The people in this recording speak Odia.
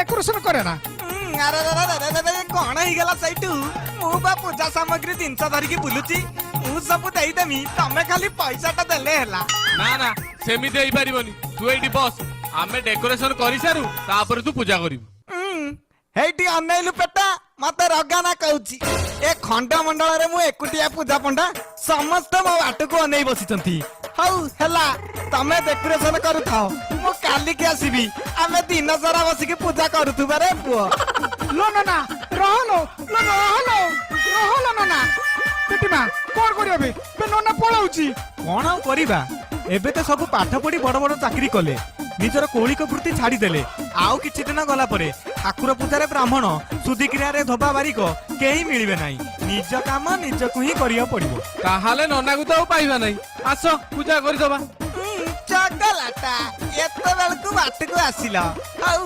डेकोरेशन करे ना अरे कौन ହେଇଗଲା ସେଇଠୁ ମୁଁ ବା ପୂଜା ସାମଗ୍ରୀ ଜିନିଷ ଧରିକି ବୁଲୁଛି ମୁଁ ସବୁ ଦେଇଦେମି ତମେ ଖାଲି ପଇସାଟା ଦେଲେ ହେଲା। ନା ନା ସେମିତି ହେଇପାରିବନି ତୁ ଏଇଠି ବସ ଆମେ ଡେକୋରେସନ କରିସାରୁ ତାପରେ ତୁ ପୂଜା କରିବୁ। ହେଇଠି ଅନେଇଲୁ ପେଟା ମତେ ରଗାନା କହୁଛି ଏ ଖଣ୍ଡମଣ୍ଡଳରେ ମୁଁ ଏକୁଟିଆ ପୂଜା ପଣ୍ଡା ସମସ୍ତେ ମୋ ବାଟକୁ ଅନେଇ ବସିଛନ୍ତି। ହଉ ହେଲା ତମେ ଡେକୋରେସନ କରୁଥାଅ ମୁଁ କାଲିକି ଆସିବି ଆମେ ଦିନ ସାରା ବସିକି ପୂଜା କରୁଥିବା ରେ ପୁଅ। लो ना रहलो लो रहलो रहलो ना पेटीमा कोन करियो बे नोना पळाउची कौन आउ करिबा एबे तो सब पाठ पढ़ी बड़ बड़ चाकरी कले निजर कौलिक वृत्ति छाड़ीदेले आउ किछि दिन गला परे ठाकुर पूजारे ब्राह्मण सुधिक्रिया रे धोबा बारिक केही मिलिबे नाही निज काम निजकु ही करिया पड़िबो। ताहाले नना को तो ଆଉ ପାଇବା ନାହିଁ ଆସ ପୂଜା କରିଦବା। चगलाटा एते बेलकु बाटकु आसिला हौ